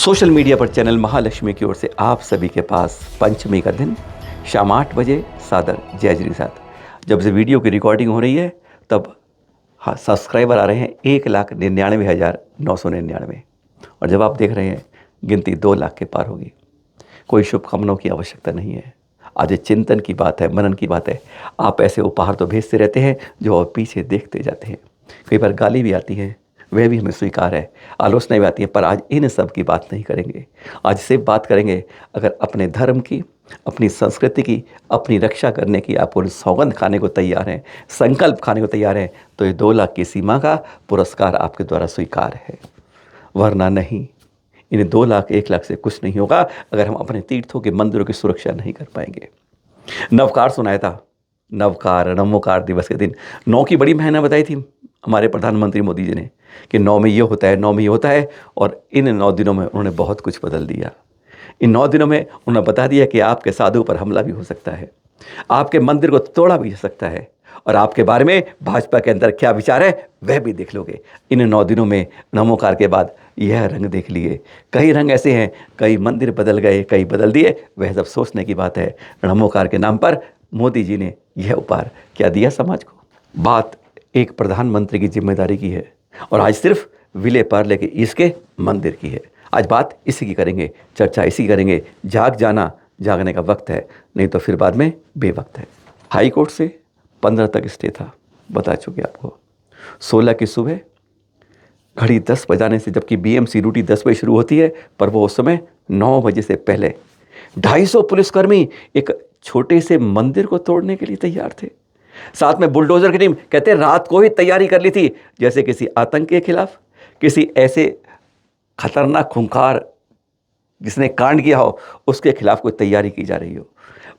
Social media पर channel Mahalakshmi की ओर से आप सभी के पास पंचमी का दिन शाम 8 बजे सादर जय श्री साथ। जब से वीडियो की रिकॉर्डिंग हो रही है तब सब्सक्राइबर आ रहे हैं 1,99,999 और जब आप देख रहे हैं गिनती 2 लाख के पार होगी। कोई शुभकामनाओं की आवश्यकता नहीं है। आज चिंतन की बात है, मनन की बात है। आप ऐसे उपहार तो भेजते रहते हैं जो आप पीछे देखते जाते हैं। कई बार गाली भी आती है, वह भी हमें स्वीकार है, आलोचना भी आती है, पर आज इन सब की बात नहीं करेंगे। आज सिर्फ बात करेंगे अगर अपने धर्म की, अपनी संस्कृति की, अपनी रक्षा करने की आप सौगंध खाने को तैयार हैं, संकल्प खाने को तैयार हैं, तो ये 2 लाख की सीमा का पुरस्कार आपके द्वारा स्वीकार है, वरना नहीं। इन 2 लाख 1 लाख से कुछ नहीं होगा अगर हम अपने तीर्थों के मंदिरों की सुरक्षा नहीं कर पाएंगे। नवकार सुनाया था, नवोकार दिवस के दिन 9 की बड़ी महीना बताई थी हमारे प्रधानमंत्री मोदी जी ने कि 9 में ये होता है, 9 में ये होता है, और इन 9 दिनों में उन्होंने बहुत कुछ बदल दिया। इन 9 दिनों में उन्होंने बता दिया कि आपके साधु पर हमला भी हो सकता है, आपके मंदिर को तोड़ा भी जा सकता है, और आपके बारे में भाजपा के अंदर क्या विचार है वह भी देख लोगे। इन 9 दिनों में नमोकार के बाद यह रंग देख लिए। कई रंग ऐसे हैं, कई मंदिर बदल गए, कई बदल दिए, वह सब सोचने की बात है। नमोकार के नाम पर मोदी जी ने यह उपहार क्या दिया समाज को। बात एक प्रधानमंत्री की जिम्मेदारी की है और आज सिर्फ विले पार्ले के इसके मंदिर की है। आज बात इसी की करेंगे, चर्चा इसी की करेंगे। जाग जाना, जागने का वक्त है, नहीं तो फिर बाद में बेवक्त है। हाई कोर्ट से 15 तक स्टे था, बता चुके आपको। 16 की सुबह घड़ी 10 बजाने से, जबकि बीएमसी ड्यूटी 10 बजे शुरू होती है, पर वो उस समय 9 बजे से पहले 250 पुलिसकर्मी एक छोटे से मंदिर को तोड़ने के लिए तैयार थे। साथ में बुलडोजर की टीम, कहते हैं रात को ही तैयारी कर ली थी, जैसे किसी आतंक के खिलाफ, किसी ऐसे खतरनाक खूंखार जिसने कांड किया हो उसके खिलाफ कोई तैयारी की जा रही हो,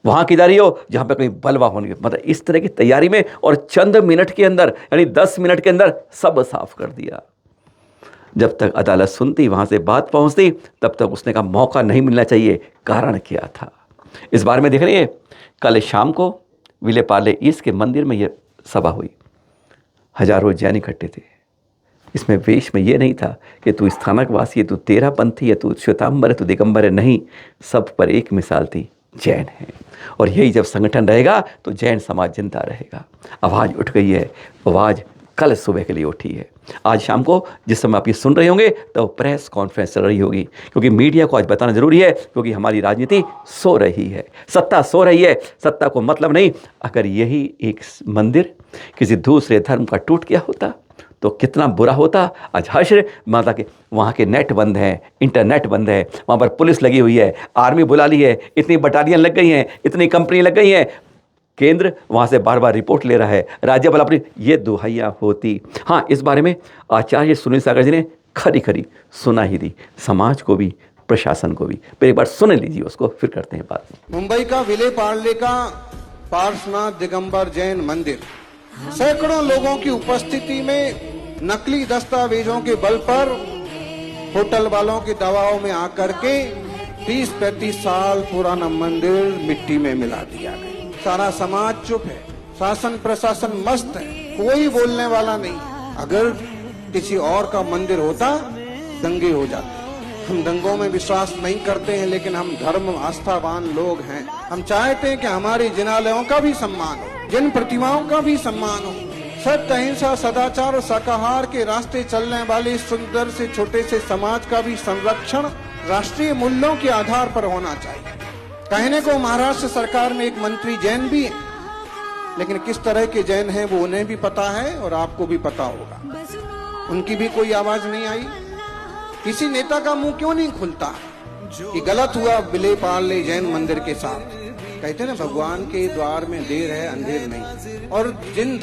वहां की जा रही हो जहां पे कोई बलवा होने, मतलब इस तरह की तैयारी में, और चंद मिनट के अंदर, यानी 10 मिनट के अंदर सब साफ कर दिया। जब तक अदालत सुनती, वहां से बात पहुंचती, तब तक उसने का मौका नहीं मिलना चाहिए। कारण क्या था इस बारे में देख रही है। कल शाम को विले पार्ले ईस्ट के मंदिर में यह सभा हुई। हजारों जैन इकट्ठे थे। इसमें वेश में यह नहीं था कि तू स्थानक वासी है, तू तेरा पंथी है, तू श्वेतांबर है, तू दिगंबर है, नहीं। सब पर एक मिसाल थी, जैन है। और यही जब संगठन रहेगा तो जैन समाज जिंदा रहेगा। आवाज़ उठ गई है, आवाज़ कल सुबह के लिए उठी है। आज शाम को जिस समय आप ये सुन रहे होंगे तो प्रेस कॉन्फ्रेंस चल रही होगी, क्योंकि मीडिया को आज बताना जरूरी है, क्योंकि हमारी राजनीति सो रही है, सत्ता सो रही है। सत्ता को मतलब नहीं। अगर यही एक मंदिर किसी दूसरे धर्म का टूट गया होता तो कितना बुरा होता। आज हश्र माता के वहाँ के नेट बंद हैं, इंटरनेट बंद है, वहाँ पर पुलिस लगी हुई है, आर्मी बुला ली है, इतनी बटालियन लग गई हैं, इतनी कंपनी लग गई हैं, केंद्र वहाँ से बार बार रिपोर्ट ले रहा है, राज्य बल अपनी, ये दुहाइयाँ होती। हाँ, इस बारे में आचार्य सुनील सागर जी ने खरी खरी सुना ही दी, समाज को भी, प्रशासन को भी। फिर एक बार सुन लीजिए उसको, फिर करते हैं बात। मुंबई का विले पार्ले का पार्श्वनाथ दिगंबर जैन मंदिर सैकड़ों लोगों की उपस्थिति में नकली दस्तावेजों के बल पर होटल वालों के दबाव में आकर के 30-35 साल पुराना मंदिर मिट्टी में मिला दिया गया। सारा समाज चुप है, शासन प्रशासन मस्त है, कोई बोलने वाला नहीं। अगर किसी और का मंदिर होता दंगे हो जाते। हम दंगों में विश्वास नहीं करते हैं, लेकिन हम धर्म आस्थावान लोग हैं। हम चाहते हैं कि हमारे जिनालयों का भी सम्मान हो, जिन प्रतिमाओं का भी सम्मान हो। सत्य, अहिंसा, सदाचार और शाकाहार के रास्ते चलने वाले सुंदर से छोटे से समाज का भी संरक्षण राष्ट्रीय मूल्यों के आधार पर होना चाहिए। कहने को महाराष्ट्र सरकार में एक मंत्री जैन भी है, लेकिन किस तरह के जैन हैं वो उन्हें भी पता है और आपको भी पता होगा। उनकी भी कोई आवाज नहीं आई। किसी नेता का मुंह क्यों नहीं खुलता कि गलत हुआ विले पार्ले जैन मंदिर के साथ। कहते ना, भगवान के द्वार में देर है अंधेर नहीं। और जिन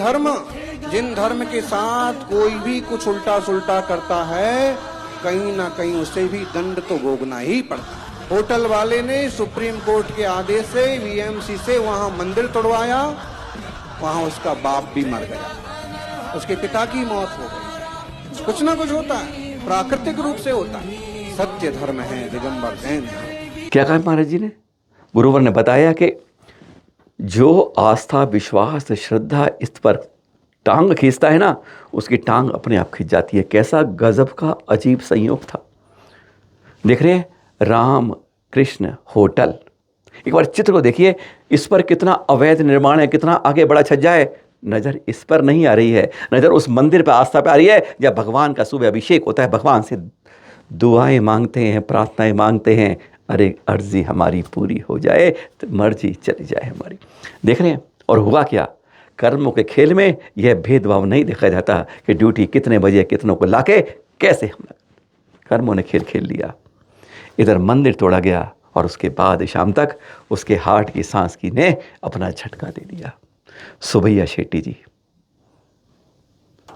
धर्म के साथ कोई भी कुछ उल्टा सुल्टा करता है, कहीं ना कहीं उसे भी दंड तो भोगना ही पड़ता है। होटल वाले ने सुप्रीम कोर्ट के आदेश से वीएमसी से वहां मंदिर तोड़वाया, वहां उसका बाप भी मर गया, उसके पिता की मौत हो गई। कुछ ना कुछ होता है, प्राकृतिक रूप से होता है। सत्य धर्म है दिगंबर जैन धर्म। क्या कहा महाराज जी ने? गुरुवर ने बताया कि जो आस्था, विश्वास, श्रद्धा इस पर टांग खींचता है ना, उसकी टांग अपने आप खींच जाती है। कैसा गजब का अजीब संयोग था। देख रहे हैं, राम कृष्ण होटल। एक बार चित्र को देखिए, इस पर कितना अवैध निर्माण है, कितना आगे बड़ा छज्जा है। नज़र इस पर नहीं आ रही है, नज़र उस मंदिर पर, आस्था पे आ रही है जब भगवान का सुबह अभिषेक होता है, भगवान से दुआएं मांगते हैं, प्रार्थनाएं मांगते हैं, अरे अर्जी हमारी पूरी हो जाए तो मर्जी चली जाए हमारी। देख रहे हैं, और हुआ क्या, कर्मों के खेल में यह भेदभाव नहीं देखा जाता कि ड्यूटी कितने बजे कितनों को लाके कैसे हमला। कर्मों ने खेल खेल लिया। इधर मंदिर तोड़ा गया और उसके बाद शाम तक उसके हार्ट की सांस की ने अपना झटका दे दिया। सुभैया शेट्टी जी,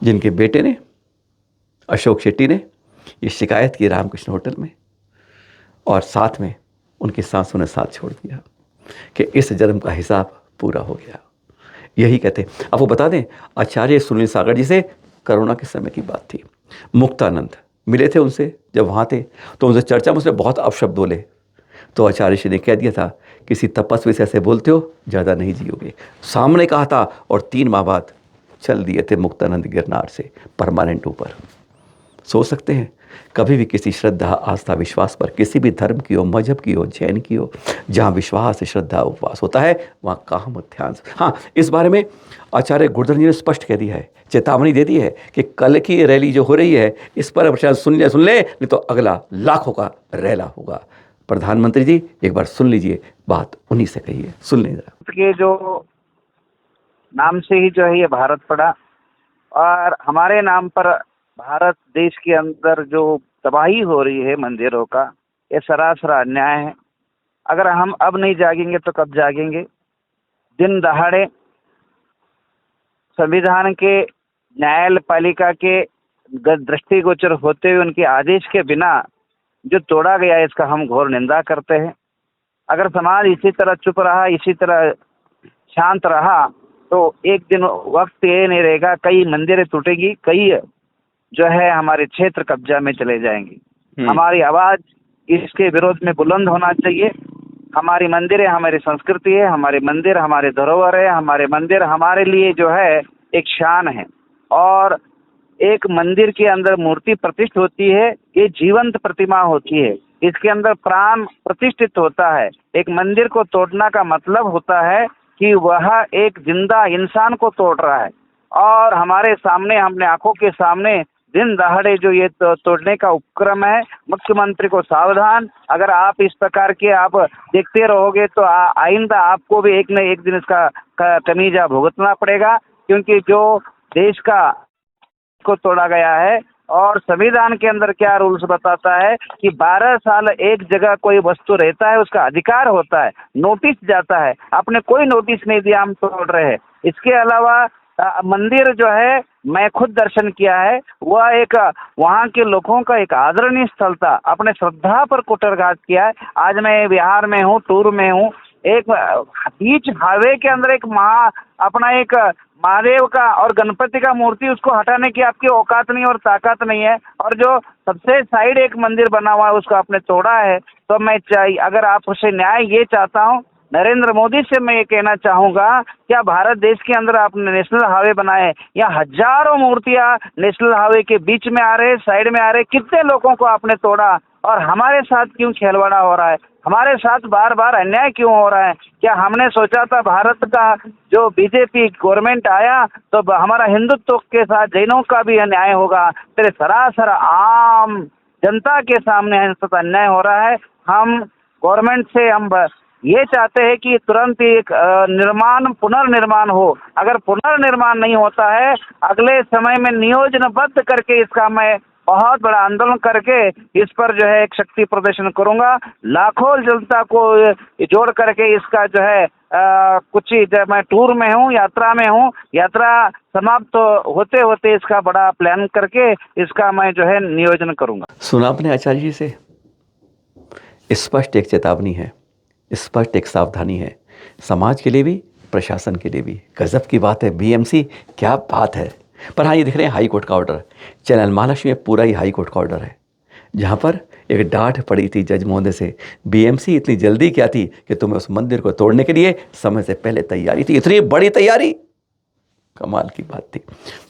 जिनके बेटे ने अशोक शेट्टी ने ये शिकायत की रामकृष्ण होटल में, और साथ में उनकी सासों ने साथ छोड़ दिया कि इस जन्म का हिसाब पूरा हो गया। यही कहते। आपको बता दें, आचार्य सुनील सागर जी से कोरोना के समय की बात थी। मुक्तानंद मिले थे उनसे, जब वहाँ थे तो उनसे चर्चा में उसने बहुत अपशब्द बोले। तो आचार्य जी ने कह दिया था, किसी तपस्वी से ऐसे बोलते हो ज़्यादा नहीं जियोगे। सामने कहा था, और 3 माह बाद चल दिए थे मुक्तानंद गिरनार से परमानेंट ऊपर। सोच सकते हैं, कभी भी किसी श्रद्धा आस्था विश्वास पर, किसी भी धर्म की हो, मजहब की हो, जैन की हो, जहाँ विश्वास श्रद्धा उपवास होता है वहाँ काम ध्यान। हाँ, इस बारे में आचार्य गुरधर जी ने स्पष्ट कह दिया है, चेतावनी दे दी है कि कल की रैली जो हो रही है इस पर शायद सुन ले, नहीं तो अगला लाखों का रैला होगा। प्रधानमंत्री जी एक बार सुन लीजिए, बात उन्हीं से कहिए, सुन लीजिए। के जो नाम से ही जो है ये भारत पड़ा, और हमारे नाम पर भारत देश के अंदर जो तबाही हो रही है मंदिरों का, ये सरासर अन्याय है। अगर हम अब नहीं जागेंगे तो कब जागेंगे। दिन दहाड़े संविधान के, न्यायपालिका के दृष्टिगोचर होते हुए उनके आदेश के बिना जो तोड़ा गया है, इसका हम घोर निंदा करते हैं। अगर समाज इसी तरह चुप रहा, इसी तरह शांत रहा, तो एक दिन वक्त ये नहीं रहेगा, कई मंदिरें टूटेगी, कई जो है हमारे क्षेत्र कब्जा में चले जाएंगे। हमारी आवाज इसके विरोध में बुलंद होना चाहिए। हमारी मंदिरें हमारी संस्कृति है, हमारे मंदिर हमारे धरोहर है, हमारे मंदिर हमारे लिए जो है एक शान है। और एक मंदिर के अंदर मूर्ति प्रतिष्ठित होती है, ये जीवंत प्रतिमा होती है, इसके अंदर प्राण प्रतिष्ठित होता है। एक मंदिर को तोड़ना का मतलब होता है कि वह एक जिंदा इंसान को तोड़ रहा है। और हमारे सामने, हमने आंखों के सामने दिन दहाड़े जो ये तोड़ने का उपक्रम है, मुख्यमंत्री को सावधान। अगर आप इस प्रकार के आप देखते रहोगे तो आइंदा आपको भी एक न एक दिन इसका तमीजा भुगतना पड़ेगा, क्योंकि जो देश का को तोड़ा गया है। और संविधान के अंदर क्या रूल्स बताता है कि 12 साल एक जगह कोई वस्तु रहता है, उसका अधिकार होता है, नोटिस जाता है। आपने कोई नोटिस नहीं दिया, हम तोड़ रहे हैं। इसके अलावा मंदिर जो है, मैं खुद दर्शन किया है, वह एक वहाँ के लोगों का एक आदरणीय स्थल था। अपने श्रद्धा पर कुटरघात किया है। आज मैं बिहार में हूँ, टूर में हूँ, एक बीच हाईवे के अंदर एक अपना एक महादेव का और गणपति का मूर्ति, उसको हटाने की आपकी औकात नहीं और ताकत नहीं है। और जो सबसे साइड एक मंदिर बना हुआ है उसको आपने तोड़ा है। तो मैं अगर आपसे न्याय ये चाहता हूँ, नरेंद्र मोदी से मैं ये कहना चाहूँगा, क्या भारत देश के अंदर आपने नेशनल हाईवे बनाए, या हजारों मूर्तियाँ नेशनल हाईवे के बीच में आ रहे, साइड में आ रहे, कितने लोगों को आपने तोड़ा? और हमारे साथ क्यों खेलवाड़ा हो रहा है? हमारे साथ बार बार अन्याय क्यों हो रहा है? क्या हमने सोचा था भारत का जो बीजेपी गवर्नमेंट आया तो हमारा हिंदुत्व के साथ जैनों का भी अन्याय होगा? तेरे सरासर आम जनता के सामने अन्याय हो रहा है। हम गवर्नमेंट से हम ये चाहते हैं कि तुरंत एक पुनर्निर्माण हो। अगर पुनर्निर्माण नहीं होता है, अगले समय में नियोजनबद्ध करके इसका मैं बहुत बड़ा आंदोलन करके इस पर जो है एक शक्ति प्रदर्शन करूंगा। लाखों जनता को जोड़ करके इसका जो है कुछ मैं टूर में हूँ, यात्रा में हूँ, यात्रा समाप्त होते होते इसका बड़ा प्लान करके इसका मैं जो है नियोजन करूंगा। सुना आपने आचार्य जी से? स्पष्ट एक चेतावनी है, स्पष्ट एक सावधानी है, समाज के लिए भी, प्रशासन के लिए भी। गजब की बात है, बीएमसी क्या बात है। पर हाँ, ये दिख रहे हैं हाई कोर्ट का ऑर्डर, चैनल महालक्ष्मी में पूरा ही हाई कोर्ट का ऑर्डर है, जहाँ पर एक डांट पड़ी थी जज महोदय से, बीएमसी इतनी जल्दी क्या थी कि तुम्हें उस मंदिर को तोड़ने के लिए समय से पहले तैयारी थी, इतनी बड़ी तैयारी, कमाल की बात थी।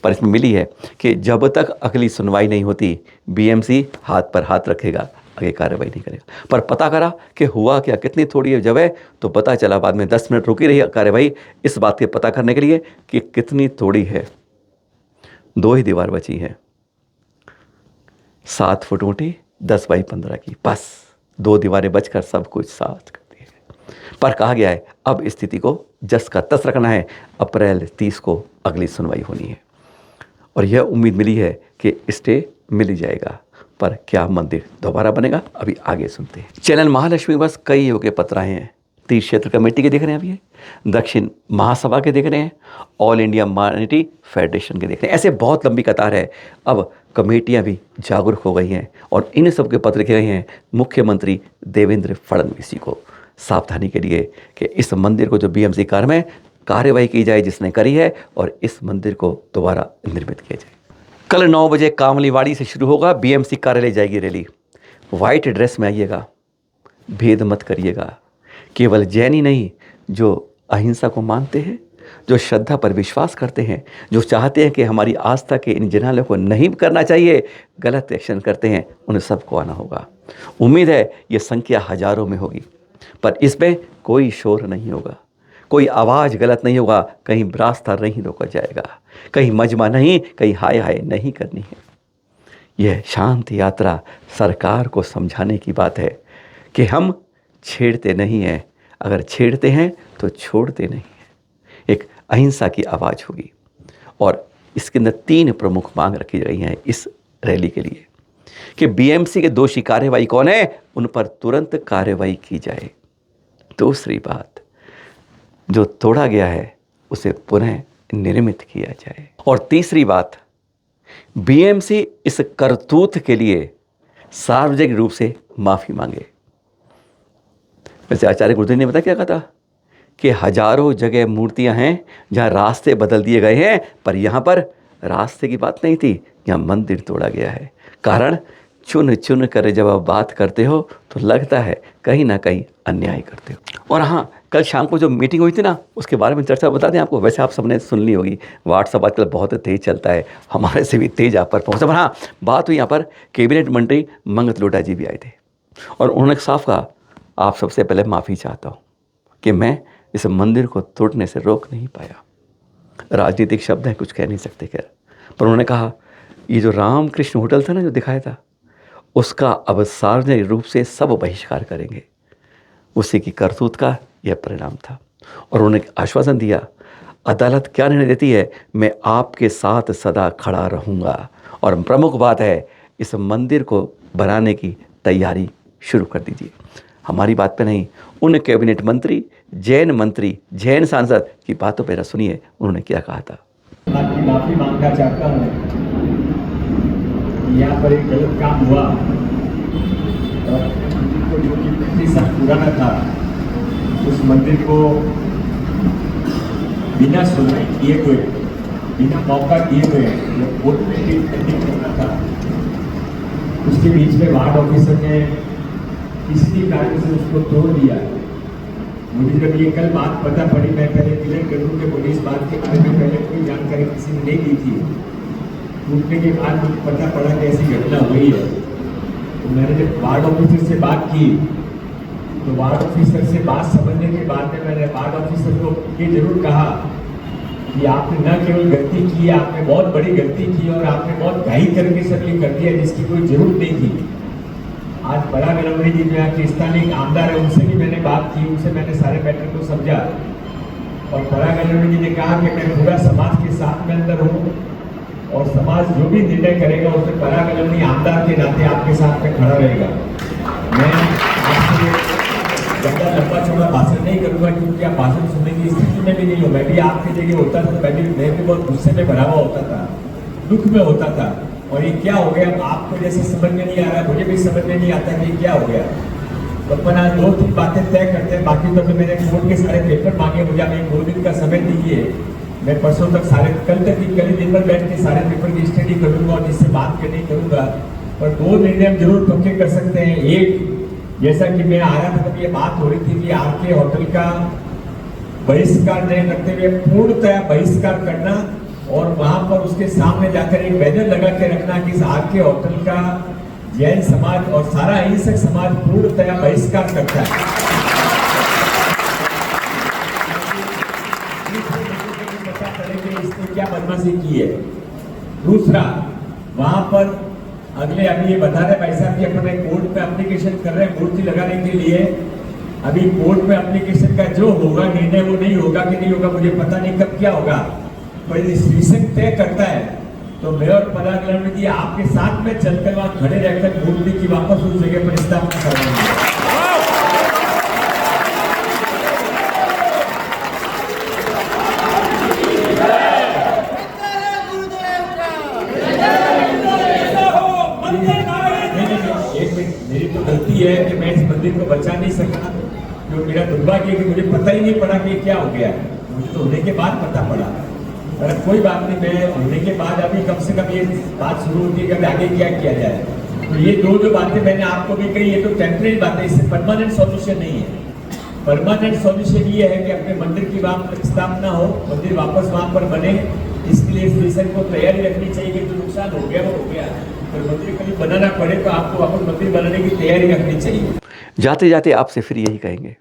पर इसमें मिली है कि जब तक अगली सुनवाई नहीं होती बीएमसी हाथ पर हाथ रखेगा, आगे कार्रवाई नहीं करेगा। पर पता करा कि हुआ क्या, कितनी थोड़ी है जब है, तो पता चला बाद में 10 मिनट रुकी रही कार्यवाही इस बात के पता करने के लिए कि कितनी थोड़ी है। 2 ही दीवार बची है, 7 फुट ऊंची 10 बाई 15 की, बस 2 दीवारें बचकर सब कुछ साथ कर दिया है। पर कहा गया है अब स्थिति को जस का तस रखना है। अप्रैल 30 को अगली सुनवाई होनी है और यह उम्मीद मिली है कि स्टे मिल ही जाएगा। पर क्या मंदिर दोबारा बनेगा, अभी आगे सुनते हैं। चैनल महालक्ष्मी बस कई योग्य पत्र आए हैं। तीर्थ क्षेत्र कमेटी के देख रहे हैं, अभी ये दक्षिण महासभा के देख रहे हैं, ऑल इंडिया माइनॉरिटी फेडरेशन के देख रहे हैं। ऐसे बहुत लंबी कतार है। अब कमेटियां भी जागरूक हो गई हैं और इन सब के पत्र लिखे गए हैं मुख्यमंत्री देवेंद्र फडणवीस जी को सावधानी के लिए कि इस मंदिर को जो बीएमसी कार्य में कार्यवाही की जाए जिसने करी है, और इस मंदिर को दोबारा निर्मित किया जाए। कल 9 बजे कामलीवाड़ी से शुरू होगा, बीएमसी कार्यालय जाएगी रैली। वाइट ड्रेस में आइएगा, भेद मत करिएगा। केवल जैन ही नहीं, जो अहिंसा को मानते हैं, जो श्रद्धा पर विश्वास करते हैं, जो चाहते हैं कि हमारी आस्था के इन जिनालों को नहीं करना चाहिए, गलत एक्शन करते हैं, उन सबको आना होगा। उम्मीद है ये संख्या हजारों में होगी, पर इसमें कोई शोर नहीं होगा, कोई आवाज़ गलत नहीं होगा, कहीं रास्ता नहीं रोका जाएगा, कहीं मजमा नहीं, कहीं हाय हाय नहीं करनी है। यह शांति यात्रा सरकार को समझाने की बात है कि हम छेड़ते नहीं हैं, अगर छेड़ते हैं तो छोड़ते नहीं हैं। एक अहिंसा की आवाज़ होगी और इसके अंदर 3 प्रमुख मांग रखी गई हैं इस रैली के लिए कि बीएमसी के दोषी कार्यवाही कौन है, उन पर तुरंत कार्यवाही की जाए। दूसरी बात, जो तोड़ा गया है उसे पुनः निर्मित किया जाए। और तीसरी बात, बीएमसी इस करतूत के लिए सार्वजनिक रूप से माफ़ी मांगे। वैसे आचार्य गुरुदेव ने बताया क्या कहा था कि हजारों जगह मूर्तियां हैं जहां रास्ते बदल दिए गए हैं, पर यहां पर रास्ते की बात नहीं थी, यहां मंदिर तोड़ा गया है। कारण चुन चुन कर जब आप बात करते हो तो लगता है कहीं ना कहीं अन्याय करते हो। और हाँ, कल शाम को जो मीटिंग हुई थी ना, उसके बारे में चर्चा बता दें आपको। वैसे आप सबने सुन ली होगी, व्हाट्सअप आजकल बहुत तेज़ चलता है, हमारे से भी तेज़ आप पर पहुँचा। पर हाँ, बात हुई यहाँ पर कैबिनेट मंत्री मंगत लोटा जी भी आए थे और उन्होंने साफ कहा, आप सबसे पहले माफ़ी चाहता हूँ कि मैं इस मंदिर को तोड़ने से रोक नहीं पाया। राजनीतिक शब्द हैं, कुछ कह नहीं सकते खैर। पर उन्होंने कहा ये जो रामकृष्ण होटल था ना, जो दिखाया था, उसका अब सार्वजनिक रूप से सब बहिष्कार करेंगे। उसी की करतूत का यह परिणाम था। और उन्होंने आश्वासन दिया, अदालत क्या निर्णय देती है, मैं आपके साथ सदा खड़ा रहूँगा। और प्रमुख बात है, इस मंदिर को बनाने की तैयारी शुरू कर दीजिए। हमारी बात पे नहीं, उन कैबिनेट मंत्री, जैन सांसद की बातों पर सुनिए उन्होंने क्या कहा था। आपकी माफी मांगना चाहता हूँ, यहाँ पर एक गलत काम हुआ और जो कि 50 साल पुराना था, उस मंदिर को बिना सुनवाई किए हुए, बिना मौका दिए हुए जो कोर्ट में पेंडिंग करना था, उसके बीच में वार्ड ऑफिसर ने किसी भी कारण से उसको तोड़ दिया। मुझे जब ये कल बात पता पड़ी, मैं पहले क्लियर कर दूं कि मुझे इस बात के बारे में पहले कोई जानकारी किसी ने नहीं दी थी। टूटने के बाद मुझे पता पड़ा कि ऐसी घटना हुई है। तो मैंने जब वार्ड ऑफिसर से बात की, तो वार्ड ऑफिसर से बात समझने के बाद में मैंने वार्ड ऑफिसर को ये जरूर कहा कि आपने न केवल गलती की, आपने बहुत बड़ी गलती की और आपने बहुत घाई करके सब ये कर दिया जिसकी कोई जरूरत नहीं थी। आज बड़ा गलवड़ी जी जो यहाँ के स्थानीय आमदार है, उनसे भी मैंने बात की, उनसे मैंने सारे मैटर को समझा और बड़ा गलवड़ी जी ने कहा कि मैं पूरा समाज के साथ में अंदर हूँ और समाज जो भी निर्णय करेगा उसमें बड़ा गलवड़ी आमदार के नाते आपके साथ में खड़ा रहेगा। मैं आपसे ज़्यादा लंबा चौड़ा भाषण नहीं करूँगा क्योंकि आप भाषण सुनने की स्थिति में भी नहीं हो। मैं भी आपकी जगह होता था, मैं भी बहुत गुस्से में भरा हुआ होता था, दुख में होता था। और ये क्या हो गया, आपको जैसे समझ में नहीं आ रहा, मुझे भी समझ में नहीं आता कि क्या हो गया। तो अपन आज 2-3 बातें तय करते हैं। बाकी तो मैंने कोर्ट के सारे पेपर मांगे, मुझे आप 1-2 दिन का समय दीजिए। मैं परसों तक सारे, कल दिन भर बैठ के सारे पेपर की स्टडी करूँगा और जिससे बात करनी करूँगा। पर 2 निर्णय हम जरूर पक्के कर सकते हैं। एक, जैसा कि मैं आ रहा था तब ये बात हो रही थी कि आरके होटल का बहिष्कार नहीं करते हुए पूर्णतः बहिष्कार करना और वहां पर उसके सामने जाकर एक बैनर लगा के रखना कि इस आरके होटल का जैन समाज और सारा अहिंसक समाज पूर्णतया बहिष्कार करता है। पता चले कि इसने क्या बदमाशी की है। दूसरा, वहां पर अगले अभी ये बता रहे भाई साहब कि अपने कोर्ट में एप्लीकेशन कर रहे हैं मूर्ति लगाने के लिए। अभी कोर्ट में एप्लीकेशन का जो होगा निर्णय वो नहीं होगा कि नहीं होगा मुझे पता नहीं कब क्या होगा, पर यदि शीर्षक तय करता है तो मैं और पदाधिकारी जी आपके साथ में चलकर वहां खड़े रहकर मूर्ति की वापस उस जगह पर स्थापना करवाएंगे। मेरी तो गलती है कि मैं इस मंदिर को बचा नहीं सका, जो मेरा दुर्भाग्य है कि मुझे पता ही नहीं पड़ा कि क्या हो गया। मुझे तो होने के बाद पता पड़ा, पर कोई बात नहीं, मैं होने के बाद अभी कम से कम ये बात शुरू होती है कि आगे क्या किया जाए। तो ये जो बातें मैंने आपको भी कही, ये तो टेम्परेरी बातें, इससे परमानेंट सॉल्यूशन नहीं है। परमानेंट सॉल्यूशन ये है कि अपने मंदिर की वहां पर स्थापना हो, मंदिर वापस वहां पर बने। इसके लिए स्टेशन को तैयारी रखनी चाहिए कि जो नुकसान हो गया वो हो गया, पर मंदिर कभी बनाना पड़े तो आपको वापस मंदिर बनाने की तैयारी रखनी चाहिए। जाते जाते आपसे फिर यही कहेंगे,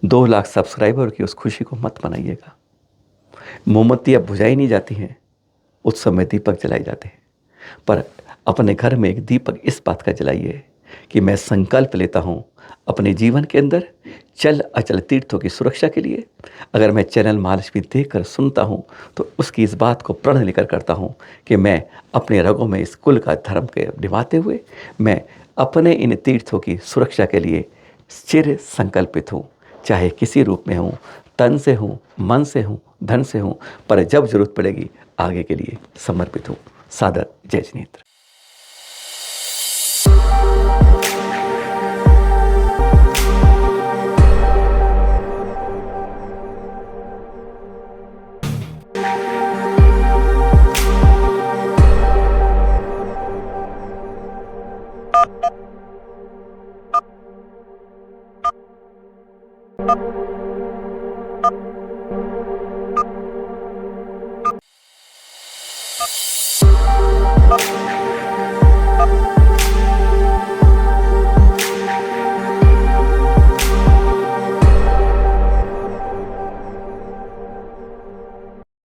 2 लाख सब्सक्राइबर की उस खुशी को मत मनाइएगा। मोमबत्ती अब बुझाई नहीं जाती हैं, उस समय दीपक जलाए जाते हैं। पर अपने घर में एक दीपक इस बात का जलाइए कि मैं संकल्प लेता हूँ अपने जीवन के अंदर चल अचल तीर्थों की सुरक्षा के लिए। अगर मैं चैनल महालक्ष्मी देखकर सुनता हूँ तो उसकी इस बात को प्रण लेकर करता हूँ कि मैं अपने रगों में इस कुल का धर्म के निभाते हुए मैं अपने इन तीर्थों की सुरक्षा के लिए चिर संकल्पित हूँ, चाहे किसी रूप में हूँ, तन से हूँ, मन से हूँ, धन से हूँ, पर जब जरूरत पड़ेगी आगे के लिए समर्पित हूँ। सादर जय जिनेन्द्र। Thank you.